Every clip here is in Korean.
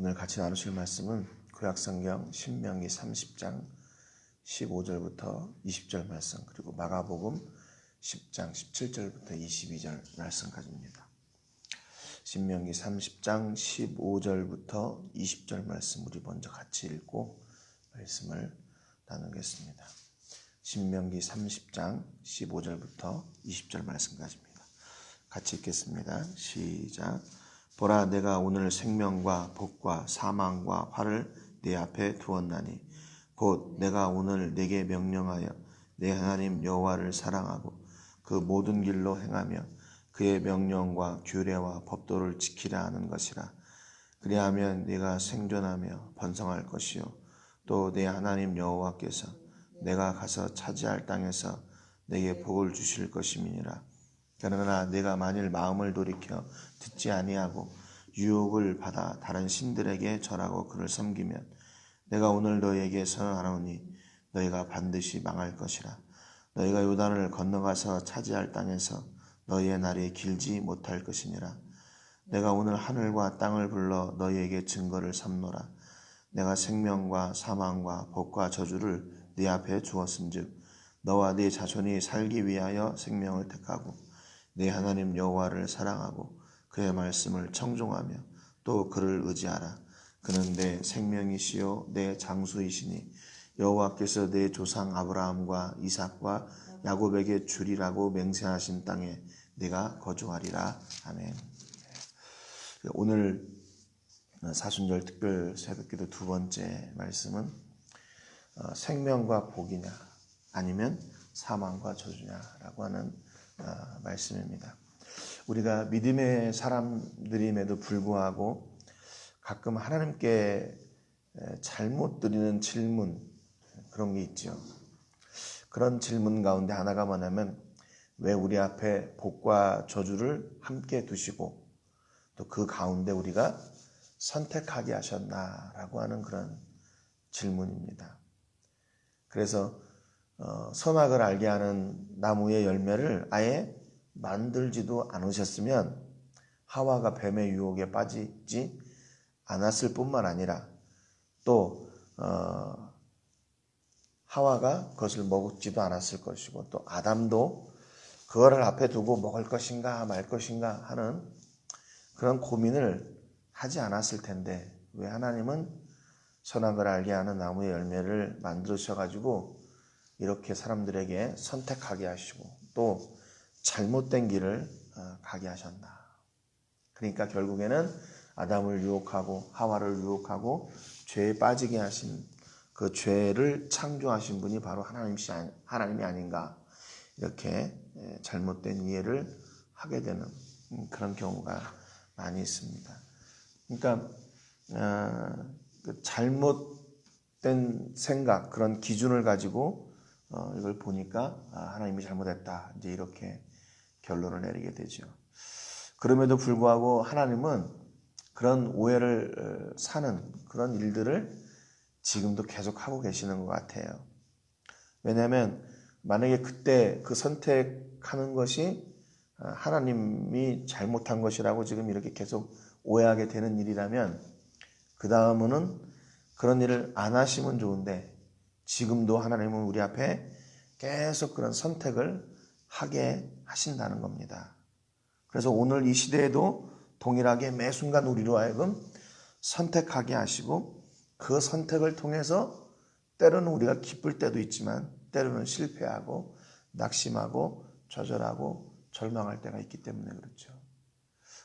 오늘 같이 나누실 말씀은 구약성경 신명기 30장 15절부터 20절 말씀, 그리고 마가복음 10장 17절부터 22절 말씀까지입니다. 신명기 30장 15절부터 20절 말씀 우리 먼저 같이 읽고 말씀을 나누겠습니다. 신명기 30장 15절부터 20절 말씀까지입니다. 같이 읽겠습니다. 시작. 보라, 내가 오늘 생명과 복과 사망과 화를 네 앞에 두었나니 곧 내가 오늘 네게 명령하여 내 하나님 여호와를 사랑하고 그 모든 길로 행하며 그의 명령과 규례와 법도를 지키라 하는 것이라. 그리하면 네가 생존하며 번성할 것이요 또 내 하나님 여호와께서 내가 가서 차지할 땅에서 내게 복을 주실 것임이니라. 그러나 네가 만일 마음을 돌이켜 듣지 아니하고 유혹을 받아 다른 신들에게 절하고 그를 섬기면 내가 오늘 너희에게 선언하노니 너희가 반드시 망할 것이라. 너희가 요단을 건너가서 차지할 땅에서 너희의 날이 길지 못할 것이니라. 내가 오늘 하늘과 땅을 불러 너희에게 증거를 삼노라. 내가 생명과 사망과 복과 저주를 네 앞에 주었은즉 너와 네 자손이 살기 위하여 생명을 택하고 네 하나님 여호와를 사랑하고 그의 말씀을 청종하며 또 그를 의지하라. 그는 내 생명이시요 내 장수이시니 여호와께서 내 조상 아브라함과 이삭과 야곱에게 주리라고 맹세하신 땅에 네가 거주하리라. 아멘. 오늘 사순절 특별 새벽기도 두 번째 말씀은 생명과 복이냐 아니면 사망과 저주냐라고 하는 말씀입니다. 우리가 믿음의 사람들임에도 불구하고 가끔 하나님께 잘못 드리는 질문, 그런 게 있죠. 그런 질문 가운데 하나가 뭐냐면 왜 우리 앞에 복과 저주를 함께 두시고 또 그 가운데 우리가 선택하게 하셨나라고 하는 그런 질문입니다. 그래서 선악을 알게 하는 나무의 열매를 아예 만들지도 않으셨으면 하와가 뱀의 유혹에 빠지지 않았을 뿐만 아니라 또 하와가 그것을 먹지도 않았을 것이고 또 아담도 그거를 앞에 두고 먹을 것인가 말 것인가 하는 그런 고민을 하지 않았을 텐데 왜 하나님은 선악을 알게 하는 나무의 열매를 만드셔가지고 이렇게 사람들에게 선택하게 하시고 또 잘못된 길을 가게 하셨나. 그러니까 결국에는 아담을 유혹하고 하와를 유혹하고 죄에 빠지게 하신 그 죄를 창조하신 분이 바로 하나님이 아닌가, 이렇게 잘못된 이해를 하게 되는 그런 경우가 많이 있습니다. 그러니까 그 잘못된 생각, 그런 기준을 가지고 이걸 보니까 하나님이 잘못했다, 이제 이렇게 결론을 내리게 되죠. 그럼에도 불구하고 하나님은 그런 오해를 사는 그런 일들을 지금도 계속 하고 계시는 것 같아요. 왜냐하면 만약에 그때 그 선택하는 것이 하나님이 잘못한 것이라고 지금 이렇게 계속 오해하게 되는 일이라면 그 다음은 그런 일을 안 하시면 좋은데 지금도 하나님은 우리 앞에 계속 그런 선택을 하게 하신다는 겁니다. 그래서 오늘 이 시대에도 동일하게 매 순간 우리로 하여금 선택하게 하시고 그 선택을 통해서 때로는 우리가 기쁠 때도 있지만 때로는 실패하고 낙심하고 좌절하고 절망할 때가 있기 때문에 그렇죠.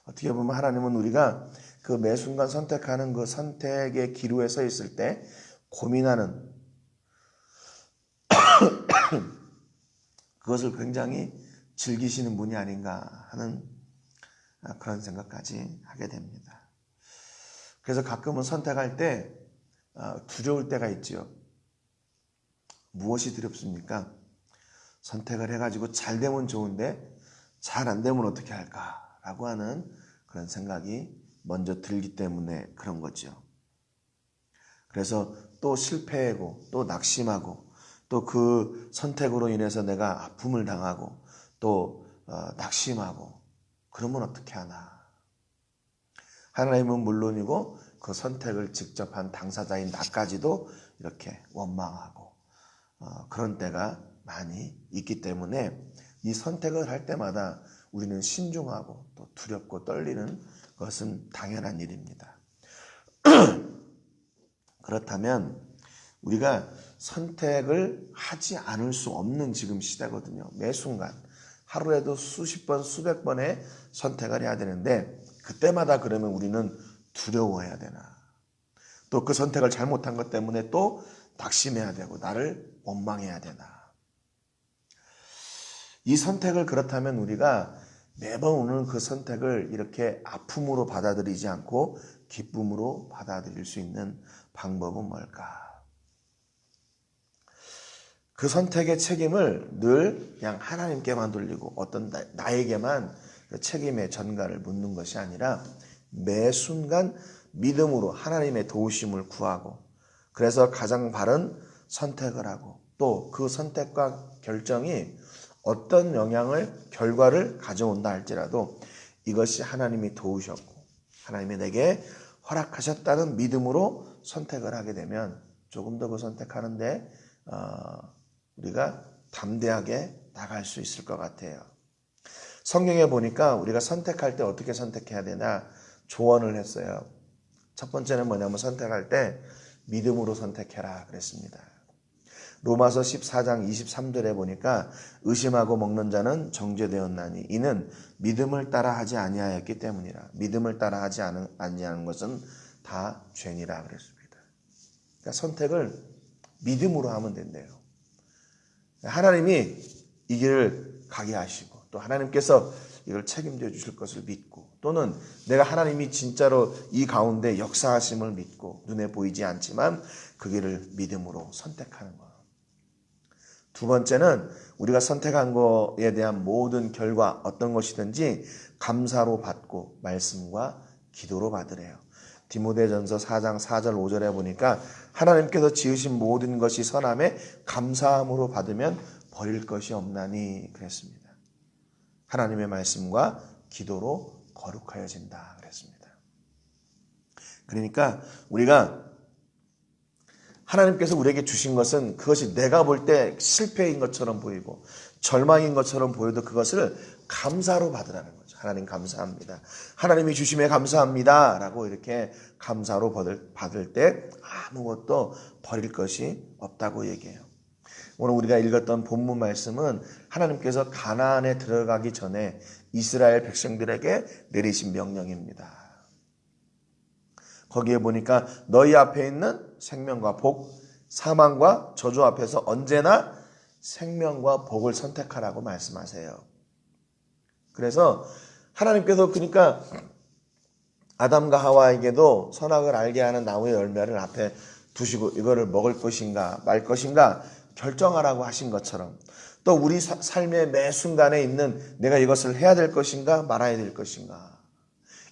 어떻게 보면 하나님은 우리가 그 매 순간 선택하는 그 선택의 기로에 서 있을 때 고민하는 그것을 굉장히 즐기시는 분이 아닌가 하는 그런 생각까지 하게 됩니다. 그래서 가끔은 선택할 때 두려울 때가 있죠. 무엇이 두렵습니까? 선택을 해가지고 잘 되면 좋은데 잘 안 되면 어떻게 할까라고 하는 그런 생각이 먼저 들기 때문에 그런 거죠. 그래서 또 실패하고 또 낙심하고 또 그 선택으로 인해서 내가 아픔을 당하고 또 낙심하고 그러면 어떻게 하나. 하나님은 물론이고 그 선택을 직접 한 당사자인 나까지도 이렇게 원망하고 그런 때가 많이 있기 때문에 이 선택을 할 때마다 우리는 신중하고 또 두렵고 떨리는 것은 당연한 일입니다. 그렇다면 우리가 선택을 하지 않을 수 없는 지금 시대거든요. 매 순간 하루에도 수십 번 수백 번의 선택을 해야 되는데 그때마다 그러면 우리는 두려워해야 되나, 또 그 선택을 잘못한 것 때문에 또 낙심해야 되고 나를 원망해야 되나. 이 선택을 그렇다면 우리가 매번 오는 그 선택을 이렇게 아픔으로 받아들이지 않고 기쁨으로 받아들일 수 있는 방법은 뭘까? 그 선택의 책임을 늘 그냥 하나님께만 돌리고 어떤 나에게만 그 책임의 전가를 묻는 것이 아니라 매 순간 믿음으로 하나님의 도우심을 구하고, 그래서 가장 바른 선택을 하고, 또 그 선택과 결정이 어떤 결과를 가져온다 할지라도 이것이 하나님이 도우셨고 하나님이 내게 허락하셨다는 믿음으로 선택을 하게 되면 조금 더 그 선택하는데 우리가 담대하게 나갈 수 있을 것 같아요. 성경에 보니까 우리가 선택할 때 어떻게 선택해야 되나 조언을 했어요. 첫 번째는 뭐냐면 선택할 때 믿음으로 선택해라 그랬습니다. 로마서 14장 23절에 보니까 의심하고 먹는 자는 정죄되었나니 이는 믿음을 따라 하지 아니하였기 때문이라. 믿음을 따라 하지 아니하는 것은 다 죄니라 그랬습니다. 그러니까 선택을 믿음으로 하면 된대요. 하나님이 이 길을 가게 하시고 또 하나님께서 이걸 책임져 주실 것을 믿고, 또는 내가 하나님이 진짜로 이 가운데 역사하심을 믿고 눈에 보이지 않지만 그 길을 믿음으로 선택하는 것. 두 번째는 우리가 선택한 것에 대한 모든 결과 어떤 것이든지 감사로 받고 말씀과 기도로 받으래요. 디모데전서 4장 4절 5절에 보니까 하나님께서 지으신 모든 것이 선함에 감사함으로 받으면 버릴 것이 없나니 그랬습니다. 하나님의 말씀과 기도로 거룩하여진다 그랬습니다. 그러니까 우리가 하나님께서 우리에게 주신 것은 그것이 내가 볼 때 실패인 것처럼 보이고 절망인 것처럼 보여도 그것을 감사로 받으라는 거죠. 하나님 감사합니다. 하나님이 주심에 감사합니다. 라고 이렇게 감사로 받을 때 아무것도 버릴 것이 없다고 얘기해요. 오늘 우리가 읽었던 본문 말씀은 하나님께서 가나안에 들어가기 전에 이스라엘 백성들에게 내리신 명령입니다. 거기에 보니까 너희 앞에 있는 생명과 복, 사망과 저주 앞에서 언제나 생명과 복을 선택하라고 말씀하세요. 그래서 하나님께서 그러니까 아담과 하와에게도 선악을 알게 하는 나무의 열매를 앞에 두시고 이거를 먹을 것인가 말 것인가 결정하라고 하신 것처럼, 또 우리 삶의 매 순간에 있는 내가 이것을 해야 될 것인가 말아야 될 것인가,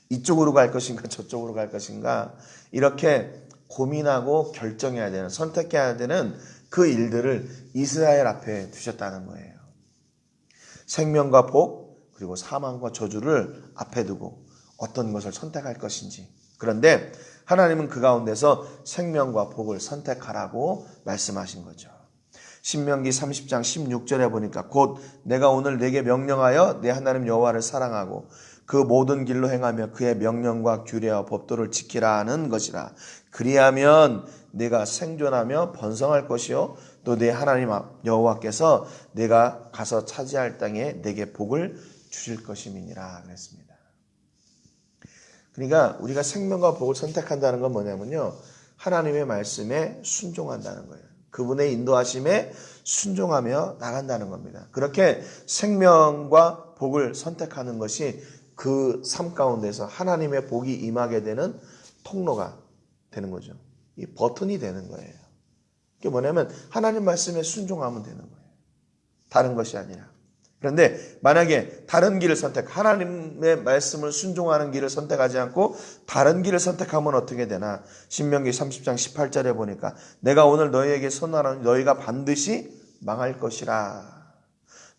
이쪽으로 갈 것인가 저쪽으로 갈 것인가, 이렇게 고민하고 결정해야 되는, 선택해야 되는 그 일들을 이스라엘 앞에 두셨다는 거예요. 생명과 복 그리고 사망과 저주를 앞에 두고 어떤 것을 선택할 것인지. 그런데 하나님은 그 가운데서 생명과 복을 선택하라고 말씀하신 거죠. 신명기 30장 16절에 보니까 곧 내가 오늘 내게 명령하여 내 하나님 여호와를 사랑하고 그 모든 길로 행하며 그의 명령과 규례와 법도를 지키라 하는 것이라. 그리하면 내가 생존하며 번성할 것이요 또 내 하나님 여호와께서 내가 가서 차지할 땅에 내게 복을 주실 것임이니라 그랬습니다. 그러니까 우리가 생명과 복을 선택한다는 건 뭐냐면요, 하나님의 말씀에 순종한다는 거예요. 그분의 인도하심에 순종하며 나간다는 겁니다. 그렇게 생명과 복을 선택하는 것이 그 삶 가운데서 하나님의 복이 임하게 되는 통로가 되는 거죠. 이 버튼이 되는 거예요. 이게 뭐냐면 하나님 말씀에 순종하면 되는 거예요. 다른 것이 아니라. 그런데 만약에 다른 길을 하나님의 말씀을 순종하는 길을 선택하지 않고 다른 길을 선택하면 어떻게 되나? 신명기 30장 18절에 보니까 내가 오늘 너희에게 선언하노니 너희가 반드시 망할 것이라.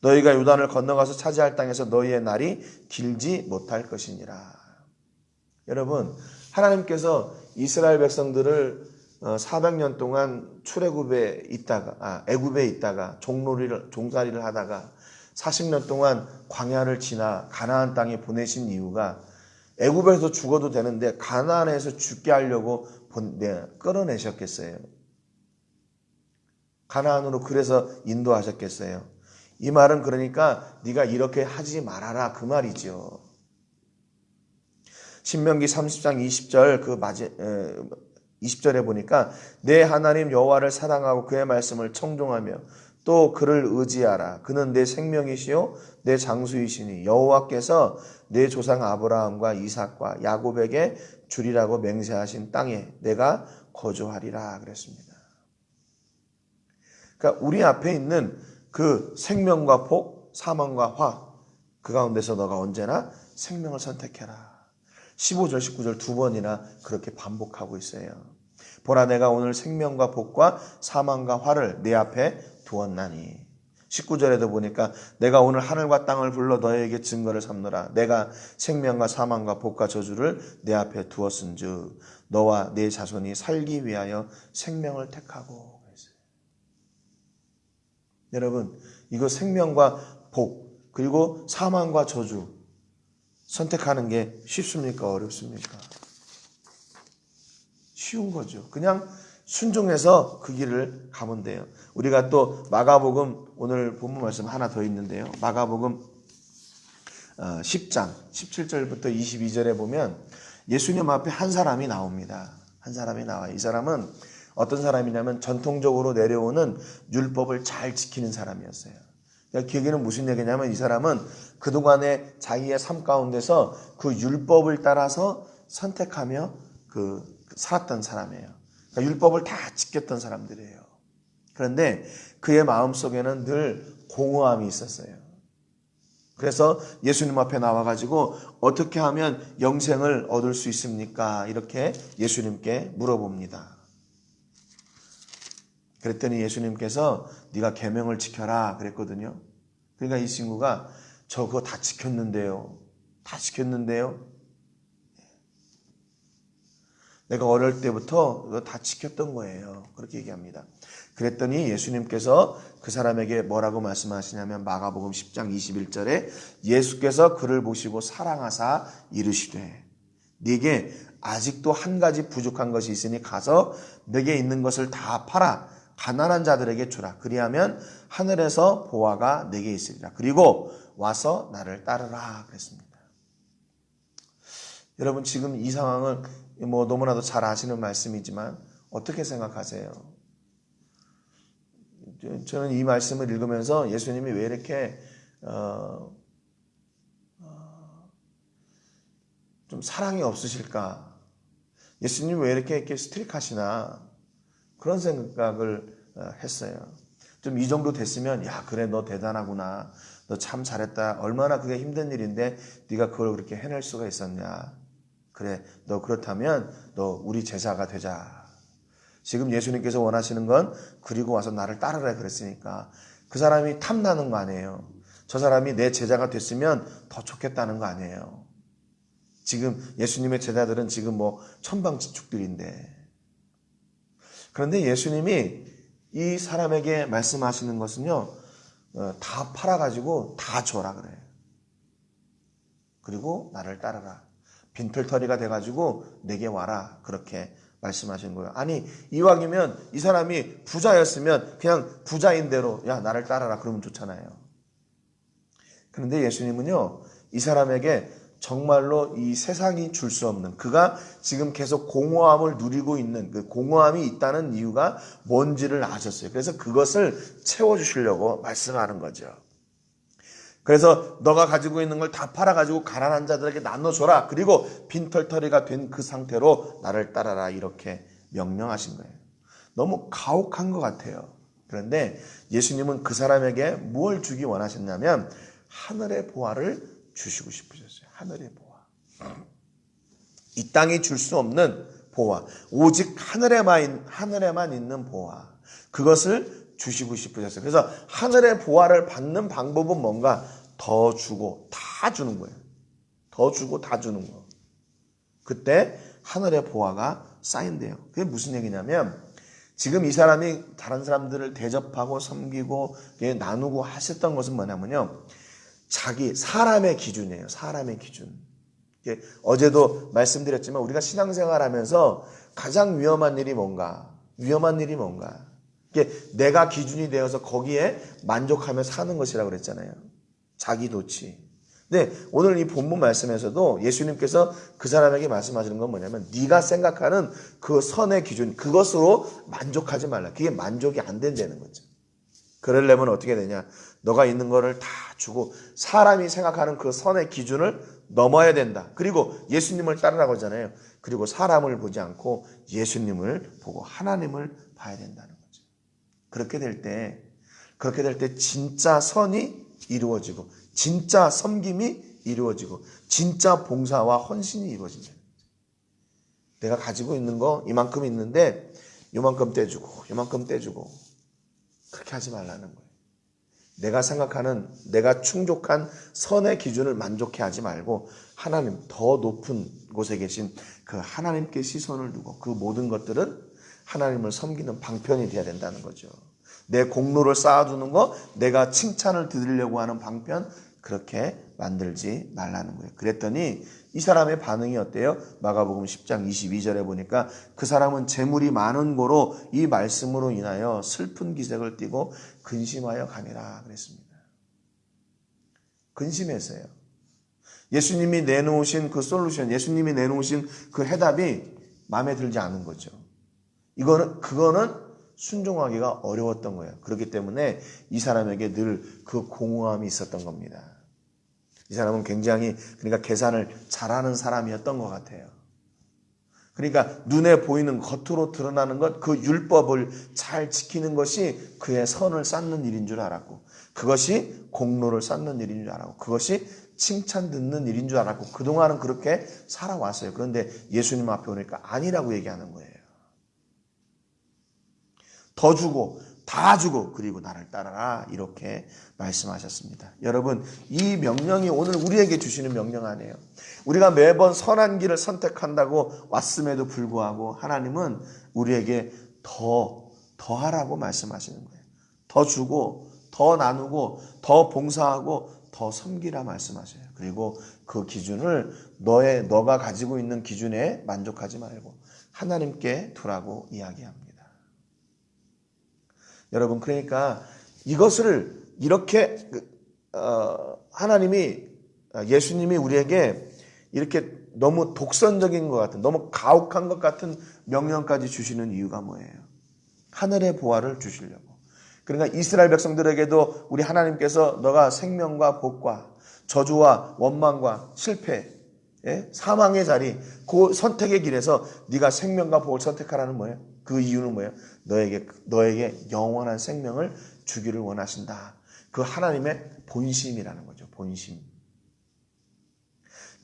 너희가 요단을 건너가서 차지할 땅에서 너희의 날이 길지 못할 것이니라. 여러분, 하나님께서 이스라엘 백성들을 400년 동안 출애굽에 있다가 애굽에 있다가 종살이를 하다가 40년 동안 광야를 지나 가나안 땅에 보내신 이유가 애굽에서 죽어도 되는데 가나안에서 죽게 하려고 끌어내셨겠어요. 가나안으로 그래서 인도하셨겠어요. 이 말은 그러니까 네가 이렇게 하지 말아라 그 말이죠. 신명기 30장 20절 20절에 보니까 내 하나님 여호와를 사랑하고 그의 말씀을 청종하며 또 그를 의지하라. 그는 내 생명이시요 내 장수이시니 여호와께서 내 조상 아브라함과 이삭과 야곱에게 주리라고 맹세하신 땅에 내가 거주하리라 그랬습니다. 그러니까 우리 앞에 있는 그 생명과 복, 사망과 화, 그 가운데서 너가 언제나 생명을 선택해라. 15절, 19절 두 번이나 그렇게 반복하고 있어요. 보라 내가 오늘 생명과 복과 사망과 화를 내 앞에 두었나니. 19절에도 보니까 내가 오늘 하늘과 땅을 불러 너에게 증거를 삼노라. 내가 생명과 사망과 복과 저주를 내 앞에 두었은즉 너와 내 자손이 살기 위하여 생명을 택하고. 여러분, 이거 생명과 복 그리고 사망과 저주 선택하는 게 쉽습니까? 어렵습니까? 쉬운 거죠. 그냥 순종해서 그 길을 가면 돼요. 우리가 또 마가복음 오늘 본문 말씀 하나 더 있는데요. 마가복음 10장 17절부터 22절에 보면 예수님 앞에 한 사람이 나옵니다. 한 사람이 나와요. 이 사람은 어떤 사람이냐면 전통적으로 내려오는 율법을 잘 지키는 사람이었어요. 그 얘기는 무슨 얘기냐면 이 사람은 그동안의 자기의 삶 가운데서 그 율법을 따라서 선택하며 살았던 사람이에요. 그러니까 율법을 다 지켰던 사람들이에요. 그런데 그의 마음속에는 늘 공허함이 있었어요. 그래서 예수님 앞에 나와가지고 어떻게 하면 영생을 얻을 수 있습니까? 이렇게 예수님께 물어봅니다. 그랬더니 예수님께서 네가 계명을 지켜라 그랬거든요. 그러니까 이 친구가 저 그거 다 지켰는데요. 다 지켰는데요. 내가 어릴 때부터 이거 다 지켰던 거예요. 그렇게 얘기합니다. 그랬더니 예수님께서 그 사람에게 뭐라고 말씀하시냐면 마가복음 10장 21절에 예수께서 그를 보시고 사랑하사 이르시되 네게 아직도 한 가지 부족한 것이 있으니 가서 내게 있는 것을 다 팔아 가난한 자들에게 주라. 그리하면 하늘에서 보화가 내게 있으리라. 그리고 와서 나를 따르라 그랬습니다. 여러분 지금 이 상황을 너무나도 잘 아시는 말씀이지만 어떻게 생각하세요? 저는 이 말씀을 읽으면서 예수님이 왜 이렇게 좀 사랑이 없으실까? 예수님 왜 이렇게 스트릭하시나? 그런 생각을 했어요. 좀 이 정도 됐으면 야 그래 너 대단하구나. 너 참 잘했다. 얼마나 그게 힘든 일인데 네가 그걸 그렇게 해낼 수가 있었냐. 그래 너 그렇다면 너 우리 제자가 되자. 지금 예수님께서 원하시는 건 그리고 와서 나를 따르라 그랬으니까 그 사람이 탐나는 거 아니에요. 저 사람이 내 제자가 됐으면 더 좋겠다는 거 아니에요. 지금 예수님의 제자들은 지금 천방지축들인데 그런데 예수님이 이 사람에게 말씀하시는 것은요 다 팔아가지고 다 줘라 그래요. 그리고 나를 따르라. 빈털터리가 돼가지고 내게 와라 그렇게 말씀하신 거예요. 아니 이왕이면 이 사람이 부자였으면 그냥 부자인 대로 야 나를 따라라 그러면 좋잖아요. 그런데 예수님은요 이 사람에게 정말로 이 세상이 줄 수 없는 그가 지금 계속 공허함을 누리고 있는 그 공허함이 있다는 이유가 뭔지를 아셨어요. 그래서 그것을 채워주시려고 말씀하는 거죠. 그래서 너가 가지고 있는 걸 다 팔아가지고 가난한 자들에게 나눠줘라. 그리고 빈털터리가 된 그 상태로 나를 따라라 이렇게 명령하신 거예요. 너무 가혹한 것 같아요. 그런데 예수님은 그 사람에게 뭘 주기 원하셨냐면 하늘의 보화를 주시고 싶으셨어요. 하늘의 보화. 이 땅이 줄 수 없는 보화. 오직 하늘에만 있는 보화. 그것을 주시고 싶으셨어요. 그래서 하늘의 보화를 받는 방법은 뭔가 더 주고 다 주는 거예요. 더 주고 다 주는 거. 그때 하늘의 보화가 쌓인대요. 그게 무슨 얘기냐면 지금 이 사람이 다른 사람들을 대접하고 섬기고 나누고 하셨던 것은 뭐냐면요. 사람의 기준이에요. 사람의 기준. 어제도 말씀드렸지만 우리가 신앙생활하면서 가장 위험한 일이 뭔가? 위험한 일이 뭔가? 내가 기준이 되어서 거기에 만족하며 사는 것이라고 그랬잖아요. 자기 도취. 근데 오늘 이 본문 말씀에서도 예수님께서 그 사람에게 말씀하시는 건 뭐냐면 네가 생각하는 그 선의 기준, 그것으로 만족하지 말라. 그게 만족이 안 된다는 거죠. 그러려면 어떻게 되냐? 너가 있는 거를 다 주고 사람이 생각하는 그 선의 기준을 넘어야 된다. 그리고 예수님을 따르라고 하잖아요. 그리고 사람을 보지 않고 예수님을 보고 하나님을 봐야 된다는 거죠. 그렇게 될 때 진짜 선이 이루어지고 진짜 섬김이 이루어지고 진짜 봉사와 헌신이 이루어진다. 내가 가지고 있는 거 이만큼 있는데 요만큼 떼주고 요만큼 떼주고 그렇게 하지 말라는 거예요. 내가 생각하는 내가 충족한 선의 기준을 만족해 하지 말고 하나님 더 높은 곳에 계신 그 하나님께 시선을 두고 그 모든 것들은 하나님을 섬기는 방편이 되어야 된다는 거죠. 내 공로를 쌓아두는 거, 내가 칭찬을 드리려고 하는 방편, 그렇게 만들지 말라는 거예요. 그랬더니 이 사람의 반응이 어때요? 마가복음 10장 22절에 보니까 그 사람은 재물이 많은 고로 이 말씀으로 인하여 슬픈 기색을 띠고 근심하여 가니라 그랬습니다. 근심했어요. 예수님이 내놓으신 그 솔루션, 예수님이 내놓으신 그 해답이 마음에 들지 않은 거죠. 그거는 순종하기가 어려웠던 거예요. 그렇기 때문에 이 사람에게 늘 그 공허함이 있었던 겁니다. 이 사람은 굉장히 그러니까 계산을 잘하는 사람이었던 것 같아요. 그러니까 눈에 보이는 겉으로 드러나는 것, 그 율법을 잘 지키는 것이 그의 선을 쌓는 일인 줄 알았고 그것이 공로를 쌓는 일인 줄 알았고 그것이 칭찬 듣는 일인 줄 알았고 그동안은 그렇게 살아왔어요. 그런데 예수님 앞에 오니까 아니라고 얘기하는 거예요. 더 주고 다 주고 그리고 나를 따라라 이렇게 말씀하셨습니다. 여러분 이 명령이 오늘 우리에게 주시는 명령 아니에요. 우리가 매번 선한 길을 선택한다고 왔음에도 불구하고 하나님은 우리에게 더 하라고 말씀하시는 거예요. 더 주고 더 나누고 더 봉사하고 더 섬기라 말씀하셔요. 그리고 그 기준을 너가 가지고 있는 기준에 만족하지 말고 하나님께 두라고 이야기합니다. 여러분 그러니까 이것을 이렇게 하나님이 예수님이 우리에게 이렇게 너무 독선적인 것 같은 너무 가혹한 것 같은 명령까지 주시는 이유가 뭐예요? 하늘의 보화를 주시려고. 그러니까 이스라엘 백성들에게도 우리 하나님께서 너가 생명과 복과 저주와 원망과 실패 사망의 자리 그 선택의 길에서 네가 생명과 복을 선택하라는 뭐예요? 그 이유는 뭐예요? 너에게 영원한 생명을 주기를 원하신다. 그 하나님의 본심이라는 거죠. 본심.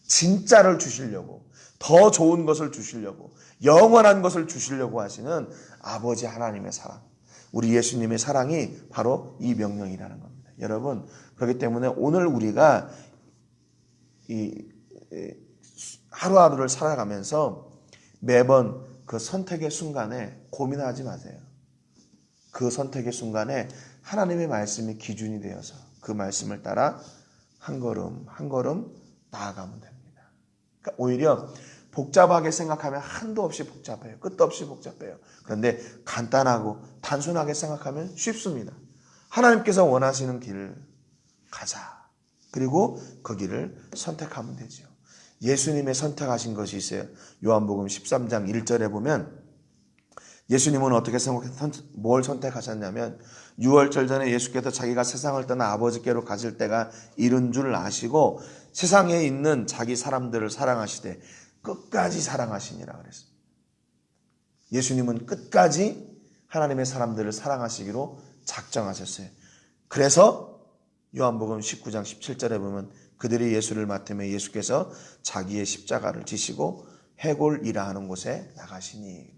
진짜를 주시려고 더 좋은 것을 주시려고 영원한 것을 주시려고 하시는 아버지 하나님의 사랑. 우리 예수님의 사랑이 바로 이 명령이라는 겁니다. 여러분 그렇기 때문에 오늘 우리가 이 하루하루를 살아가면서 매번 그 선택의 순간에 고민하지 마세요. 그 선택의 순간에 하나님의 말씀이 기준이 되어서 그 말씀을 따라 한 걸음 한 걸음 나아가면 됩니다. 그러니까 오히려 복잡하게 생각하면 한도 없이 복잡해요. 끝도 없이 복잡해요. 그런데 간단하고 단순하게 생각하면 쉽습니다. 하나님께서 원하시는 길을 가자. 그리고 그 길을 선택하면 되죠. 예수님의 선택하신 것이 있어요. 요한복음 13장 1절에 보면 예수님은 어떻게 뭘 선택하셨냐면 유월절 전에 예수께서 자기가 세상을 떠나 아버지께로 가실 때가 이른 줄 아시고 세상에 있는 자기 사람들을 사랑하시되 끝까지 사랑하시니라 그랬습니다. 예수님은 끝까지 하나님의 사람들을 사랑하시기로 작정하셨어요. 그래서 요한복음 19장 17절에 보면 그들이 예수를 맡으며 예수께서 자기의 십자가를 지시고 해골이라 하는 곳에 나가시니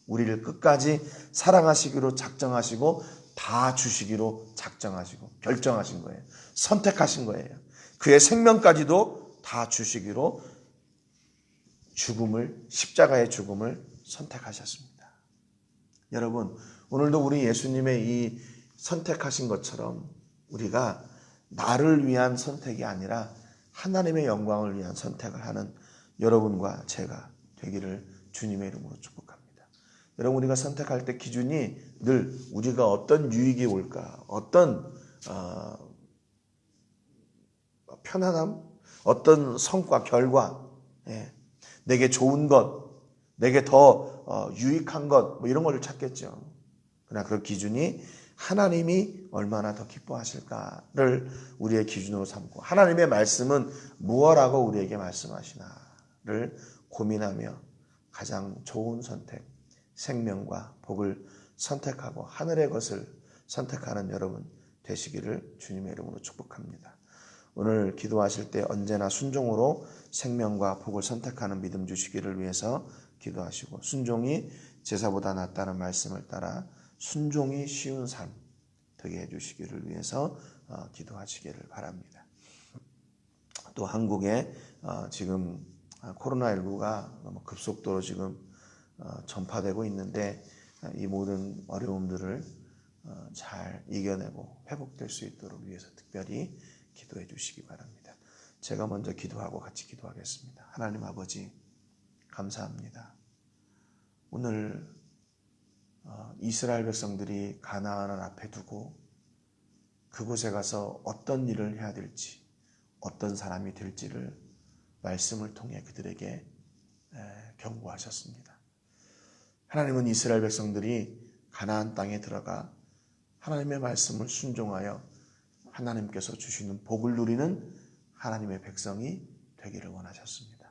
우리를 끝까지 사랑하시기로 작정하시고 다 주시기로 작정하시고 결정하신 거예요. 선택하신 거예요. 그의 생명까지도 다 주시기로 십자가의 죽음을 선택하셨습니다. 여러분, 오늘도 우리 예수님의 이 선택하신 것처럼 우리가 나를 위한 선택이 아니라 하나님의 영광을 위한 선택을 하는 여러분과 제가 되기를 주님의 이름으로 축복합니다. 여러분, 우리가 선택할 때 기준이 늘 우리가 어떤 유익이 올까, 어떤 편안함, 어떤 성과, 결과, 내게 좋은 것, 내게 더 유익한 것, 뭐 이런 걸 찾겠죠. 그러나 그 기준이 하나님이 얼마나 더 기뻐하실까를 우리의 기준으로 삼고, 하나님의 말씀은 무엇라고 우리에게 말씀하시나를 고민하며 가장 좋은 선택, 생명과 복을 선택하고 하늘의 것을 선택하는 여러분 되시기를 주님의 이름으로 축복합니다. 오늘 기도하실 때 언제나 순종으로 생명과 복을 선택하는 믿음 주시기를 위해서 기도하시고, 순종이 제사보다 낫다는 말씀을 따라 순종이 쉬운 삶 되게 해주시기를 위해서 기도하시기를 바랍니다. 또 한국에 지금 코로나19가 너무 급속도로 지금 전파되고 있는데, 이 모든 어려움들을 잘 이겨내고 회복될 수 있도록 위해서 특별히 기도해 주시기 바랍니다. 제가 먼저 기도하고 같이 기도하겠습니다. 하나님 아버지, 감사합니다. 오늘 이스라엘 백성들이 가나안을 앞에 두고 그곳에 가서 어떤 일을 해야 될지, 어떤 사람이 될지를 말씀을 통해 그들에게 경고하셨습니다. 하나님은 이스라엘 백성들이 가나안 땅에 들어가 하나님의 말씀을 순종하여 하나님께서 주시는 복을 누리는 하나님의 백성이 되기를 원하셨습니다.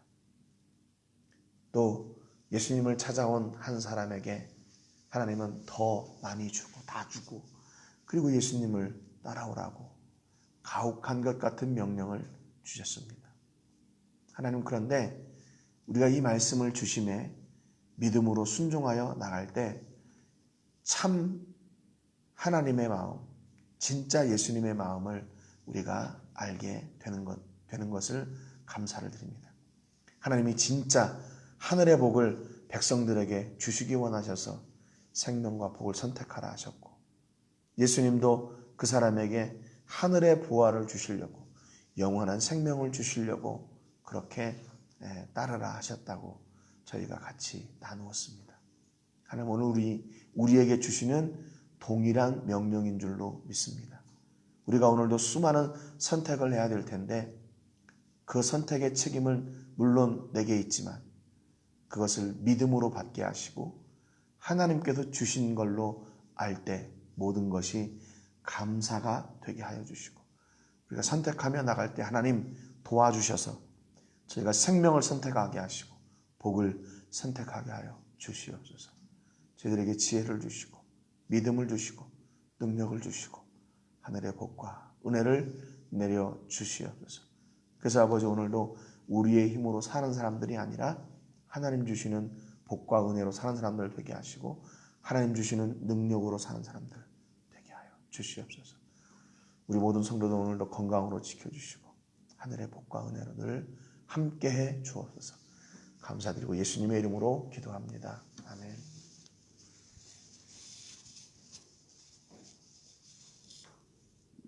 또 예수님을 찾아온 한 사람에게 하나님은 더 많이 주고 다 주고, 그리고 예수님을 따라오라고 가혹한 것 같은 명령을 주셨습니다. 하나님, 그런데 우리가 이 말씀을 주심에 믿음으로 순종하여 나갈 때 참 하나님의 마음, 진짜 예수님의 마음을 우리가 알게 되는 것을 감사를 드립니다. 하나님이 진짜 하늘의 복을 백성들에게 주시기 원하셔서 생명과 복을 선택하라 하셨고, 예수님도 그 사람에게 하늘의 부활을 주시려고, 영원한 생명을 주시려고 그렇게 따르라 하셨다고 저희가 같이 나누었습니다. 하나님, 오늘 우리에게 주시는 동일한 명령인 줄로 믿습니다. 우리가 오늘도 수많은 선택을 해야 될 텐데, 그 선택의 책임은 물론 내게 있지만 그것을 믿음으로 받게 하시고 하나님께서 주신 걸로 알 때 모든 것이 감사가 되게 하여 주시고, 우리가 선택하며 나갈 때 하나님 도와주셔서 저희가 생명을 선택하게 하시고 복을 선택하게 하여 주시옵소서. 저희들에게 지혜를 주시고 믿음을 주시고 능력을 주시고 하늘의 복과 은혜를 내려 주시옵소서. 그래서 아버지, 오늘도 우리의 힘으로 사는 사람들이 아니라 하나님 주시는 복과 은혜로 사는 사람들 되게 하시고 하나님 주시는 능력으로 사는 사람들 되게 하여 주시옵소서. 우리 모든 성도들 오늘도 건강으로 지켜주시고 하늘의 복과 은혜로 늘 함께해 주옵소서. 감사드리고 예수님의 이름으로 기도합니다. 아멘.